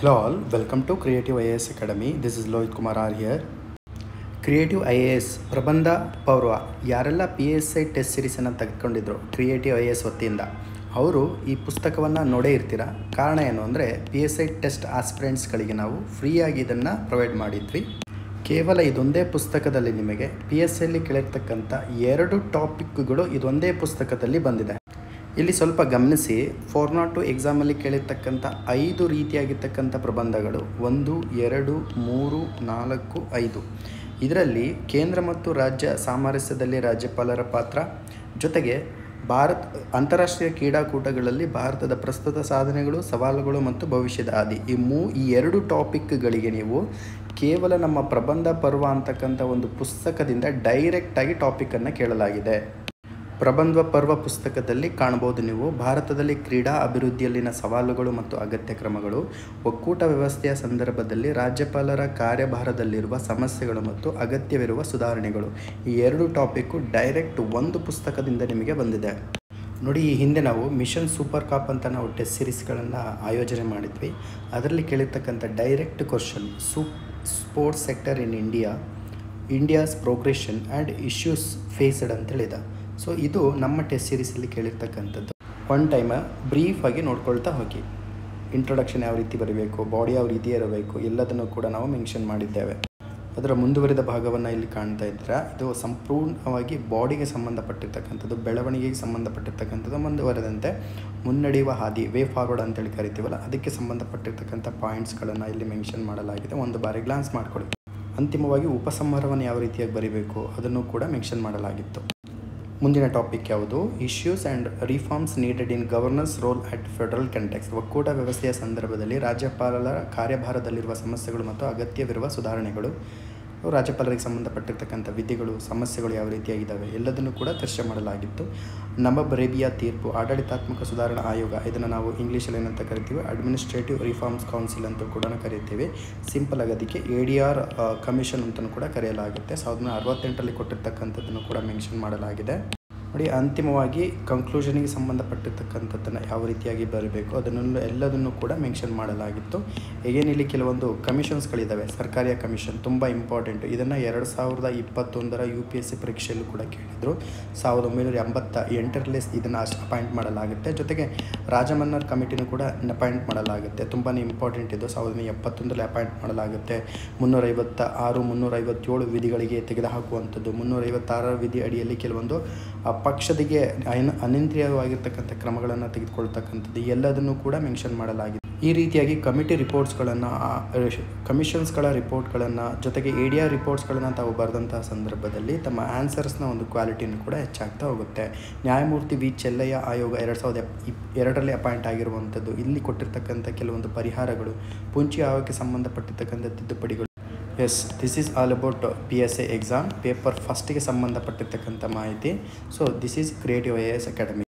Hello all, welcome to Creative IAS Academy. This is Lohit Kumar R here. Creative IAS ಪ್ರಬಂಧ ಪೌರ್ವ ಯಾರೆಲ್ಲ PSI test ಸೀರೀಸನ್ನು ತೆಗೆದುಕೊಂಡಿದ್ರು creative IAS ವತಿಯಿಂದ ಅವರು ಈ ಪುಸ್ತಕವನ್ನು ನೋಡೇ ಇರ್ತೀರ. ಕಾರಣ ಏನು ಅಂದರೆ PSI ಟೆಸ್ಟ್ ಆಸ್ಪಿರೆಂಟ್ಸ್ಗಳಿಗೆ ನಾವು ಫ್ರೀಯಾಗಿ ಇದನ್ನು ಪ್ರೊವೈಡ್ ಮಾಡಿದ್ವಿ. ಕೇವಲ ಇದೊಂದೇ ಪುಸ್ತಕದಲ್ಲಿ ನಿಮಗೆ PSIಯಲ್ಲಿ ಕೇಳಿರ್ತಕ್ಕಂಥ 2 ಟಾಪಿಕ್ಗಳು ಇದೊಂದೇ ಪುಸ್ತಕದಲ್ಲಿ ಬಂದಿದೆ. ಇಲ್ಲಿ ಸ್ವಲ್ಪ ಗಮನಿಸಿ, 402 ಎಕ್ಸಾಮಲ್ಲಿ ಕೇಳಿರ್ತಕ್ಕಂಥ 5 ರೀತಿಯಾಗಿರ್ತಕ್ಕಂಥ ಪ್ರಬಂಧಗಳು 1, 2, 3, 4, 5 ಇದರಲ್ಲಿ ಕೇಂದ್ರ ಮತ್ತು ರಾಜ್ಯ ಸಾಮರಸ್ಯದಲ್ಲಿ ರಾಜ್ಯಪಾಲರ ಪಾತ್ರ, ಜೊತೆಗೆ ಅಂತಾರಾಷ್ಟ್ರೀಯ ಕ್ರೀಡಾಕೂಟಗಳಲ್ಲಿ ಭಾರತದ ಪ್ರಸ್ತುತ ಸಾಧನೆಗಳು, ಸವಾಲುಗಳು ಮತ್ತು ಭವಿಷ್ಯದ ಹಾದಿ ಈ 2 ಟಾಪಿಕ್ಗಳಿಗೆ ನೀವು ಕೇವಲ ನಮ್ಮ ಪ್ರಬಂಧ ಪರ್ವ ಅಂತಕ್ಕಂಥ ಒಂದು ಪುಸ್ತಕದಿಂದ ಡೈರೆಕ್ಟಾಗಿ ಟಾಪಿಕನ್ನು ಕೇಳಲಾಗಿದೆ. ಪ್ರಬಂಧ ಪರ್ವ ಪುಸ್ತಕದಲ್ಲಿ ಕಾಣಬಹುದು ನೀವು ಭಾರತದಲ್ಲಿ ಕ್ರೀಡಾ ಅಭಿವೃದ್ಧಿಯಲ್ಲಿನ ಸವಾಲುಗಳು ಮತ್ತು ಅಗತ್ಯ ಕ್ರಮಗಳು, ಒಕ್ಕೂಟ ವ್ಯವಸ್ಥೆಯ ಸಂದರ್ಭದಲ್ಲಿ ರಾಜ್ಯಪಾಲರ ಕಾರ್ಯಭಾರದಲ್ಲಿರುವ ಸಮಸ್ಯೆಗಳು ಮತ್ತು ಅಗತ್ಯವಿರುವ ಸುಧಾರಣೆಗಳು. ಈ 2 ಟಾಪಿಕ್ಕು ಡೈರೆಕ್ಟ್ ಒಂದು ಪುಸ್ತಕದಿಂದ ನಿಮಗೆ ಬಂದಿದೆ. ನೋಡಿ, ಈ ಹಿಂದೆ ನಾವು ಮಿಷನ್ ಸೂಪರ್ ಕಾಪ್ ಅಂತ ನಾವು ಟೆಸ್ಟ್ ಸೀರೀಸ್ಗಳನ್ನು ಆಯೋಜನೆ ಮಾಡಿದ್ವಿ. ಅದರಲ್ಲಿ ಕೇಳಿರ್ತಕ್ಕಂಥ direct question sports sector in India's progression and issues faced ಅಂತೇಳಿದ. ಸೊ ಇದು ನಮ್ಮ ಟೆಸ್ಟ್ ಸೀರೀಸಲ್ಲಿ ಕೇಳಿರ್ತಕ್ಕಂಥದ್ದು. ಒನ್ ಟೈಮ್ ಬ್ರೀಫಾಗಿ ನೋಡ್ಕೊಳ್ತಾ ಹೋಗಿ. ಇಂಟ್ರೊಡಕ್ಷನ್ ಯಾವ ರೀತಿ ಬರೀಬೇಕು, ಬಾಡಿ ಯಾವ ರೀತಿ ಇರಬೇಕು, ಎಲ್ಲದನ್ನು ಕೂಡ ನಾವು ಮೆನ್ಷನ್ ಮಾಡಿದ್ದೇವೆ. ಅದರ ಮುಂದುವರಿದ ಭಾಗವನ್ನು ಇಲ್ಲಿ ಕಾಣ್ತಾ ಇದ್ದೀರಾ. ಇದು ಸಂಪೂರ್ಣವಾಗಿ ಬಾಡಿಗೆ ಸಂಬಂಧಪಟ್ಟಿರ್ತಕ್ಕಂಥದ್ದು, ಬೆಳವಣಿಗೆಗೆ ಸಂಬಂಧಪಟ್ಟಿರ್ತಕ್ಕಂಥದ್ದು. ಮುಂದುವರೆದಂತೆ ಮುನ್ನಡೆಯುವ ಹಾದಿ, ವೇ ಫಾರ್ವರ್ಡ್ ಅಂತೇಳಿ ಕರಿತೀವಲ್ಲ, ಅದಕ್ಕೆ ಸಂಬಂಧಪಟ್ಟಿರ್ತಕ್ಕಂಥ ಪಾಯಿಂಟ್ಸ್ಗಳನ್ನು ಇಲ್ಲಿ ಮೆನ್ಷನ್ ಮಾಡಲಾಗಿದೆ. ಒಂದು ಬಾರಿ ಗ್ಲಾನ್ಸ್ ಮಾಡ್ಕೊಳ್ಳಿ. ಅಂತಿಮವಾಗಿ ಉಪಸಂಹಾರವನ್ನು ಯಾವ ರೀತಿಯಾಗಿ ಬರೀಬೇಕು ಅದನ್ನು ಕೂಡ ಮೆನ್ಷನ್ ಮಾಡಲಾಗಿತ್ತು. ಮುಂದಿನ ಟಾಪಿಕ್ ಯಾವುದು? Issues and reforms needed in governance role at federal context. ಒಕ್ಕೂಟ ವ್ಯವಸ್ಥೆಯ ಸಂದರ್ಭದಲ್ಲಿ ರಾಜ್ಯಪಾಲರ ಕಾರ್ಯಭಾರದಲ್ಲಿರುವ ಸಮಸ್ಯೆಗಳು ಮತ್ತು ಅಗತ್ಯವಿರುವ ಸುಧಾರಣೆಗಳು. ರಾಜ್ಯಪಾಲರಿಗೆ ಸಂಬಂಧಪಟ್ಟಿರ್ತಕ್ಕಂಥ ವಿಧಿಗಳು, ಸಮಸ್ಯೆಗಳು ಯಾವ ರೀತಿಯಾಗಿದ್ದಾವೆ ಎಲ್ಲದನ್ನು ಕೂಡ ಚರ್ಚೆ ಮಾಡಲಾಗಿತ್ತು. ನವಾಬ್ ರೇಬಿಯಾ ತೀರ್ಪು, ಆಡಳಿತಾತ್ಮಕ ಸುಧಾರಣಾ ಆಯೋಗ, ಇದನ್ನು ನಾವು ಇಂಗ್ಲೀಷಲ್ಲಿ ಏನಂತ ಕರಿತೀವಿ, ಅಡ್ಮಿನಿಸ್ಟ್ರೇಟಿವ್ ರಿಫಾರ್ಮ್ಸ್ ಕೌನ್ಸಿಲ್ ಅಂತ ಕೂಡ ಕರಿತೀವಿ. ಸಿಂಪಲ್ ಆಗಿ ಅದಕ್ಕೆ ADR ಕಮಿಷನ್ ಅಂತಲೂ ಕೂಡ ಕರೆಯಲಾಗುತ್ತೆ. 1968ರಲ್ಲಿ ಕೊಟ್ಟಿರ್ತಕ್ಕಂಥದ್ದನ್ನು ಕೂಡ ಮೆನ್ಷನ್ ಮಾಡಲಾಗಿದೆ. ನೋಡಿ, ಅಂತಿಮವಾಗಿ ಕಂಕ್ಲೂಷನಿಗೆ ಸಂಬಂಧಪಟ್ಟಿರ್ತಕ್ಕಂಥದ್ದನ್ನು ಯಾವ ರೀತಿಯಾಗಿ ಬರಬೇಕು ಅದನ್ನು ಎಲ್ಲದನ್ನು ಕೂಡ ಮೆನ್ಷನ್ ಮಾಡಲಾಗಿತ್ತು. ಏನಿಲ್ಲಿ ಕೆಲವೊಂದು ಕಮಿಷನ್ಸ್ಗಳಿದ್ದಾವೆ. ಸರ್ಕಾರಿಯ ಕಮಿಷನ್ ತುಂಬ ಇಂಪಾರ್ಟೆಂಟು. ಇದನ್ನು 2021ರ UPSC ಪರೀಕ್ಷೆಯಲ್ಲೂ ಕೂಡ ಕೇಳಿದರು. 1988ರಲ್ಲಿ ಇದನ್ನು ಅಪಾಯಿಂಟ್ ಮಾಡಲಾಗುತ್ತೆ. ಜೊತೆಗೆ ರಾಜಮನ್ನರ್ ಕಮಿಟಿನೂ ಕೂಡ ಅಪಾಯಿಂಟ್ ಮಾಡಲಾಗುತ್ತೆ. ತುಂಬಾ ಇಂಪಾರ್ಟೆಂಟ್ ಇದು. 1971ರಲ್ಲಿ ಅಪಾಯಿಂಟ್ ಮಾಡಲಾಗುತ್ತೆ. 356, 357 ವಿಧಿಗಳಿಗೆ ತೆಗೆದುಹಾಕುವಂಥದ್ದು. 356 ವಿಧಿ ಅಡಿಯಲ್ಲಿ ಕೆಲವೊಂದು ಪಕ್ಷದಿಗೆ ಅನಿಂದ್ರಿಯವಾಗಿರ್ತಕ್ಕಂಥ ಕ್ರಮಗಳನ್ನು ತೆಗೆದುಕೊಳ್ತಕ್ಕಂಥದ್ದು ಎಲ್ಲದನ್ನು ಕೂಡ ಮೆನ್ಷನ್ ಮಾಡಲಾಗಿದೆ. ಈ ರೀತಿಯಾಗಿ ಕಮಿಷನ್ಸ್ಗಳ ರಿಪೋರ್ಟ್ಗಳನ್ನು ಜೊತೆಗೆ ADR ರಿಪೋರ್ಟ್ಸ್ಗಳನ್ನು ತಾವು ಬರೆದಂತಹ ಸಂದರ್ಭದಲ್ಲಿ ತಮ್ಮ ಆನ್ಸರ್ಸ್ನ ಒಂದು ಕ್ವಾಲಿಟಿನೂ ಕೂಡ ಹೆಚ್ಚಾಗ್ತಾ ಹೋಗುತ್ತೆ. ನ್ಯಾಯಮೂರ್ತಿ V. ಚೆಲ್ಲಯ್ಯ ಆಯೋಗ 2002ರಲ್ಲಿ ಅಪಾಯಿಂಟ್ ಆಗಿರುವಂಥದ್ದು. ಇಲ್ಲಿ ಕೊಟ್ಟಿರ್ತಕ್ಕಂಥ ಕೆಲವೊಂದು ಪರಿಹಾರಗಳು, ಪುಂಚಿ ಆಯೋಗಕ್ಕೆ ಸಂಬಂಧಪಟ್ಟಿರ್ತಕ್ಕಂಥ ತಿದ್ದುಪಡಿಗಳು. Yes, this is all about PSI exam paper ಫಸ್ಟಿಗೆ ಸಂಬಂಧಪಟ್ಟಿರ್ತಕ್ಕಂಥ ಮಾಹಿತಿ. So this is creative IAS academy.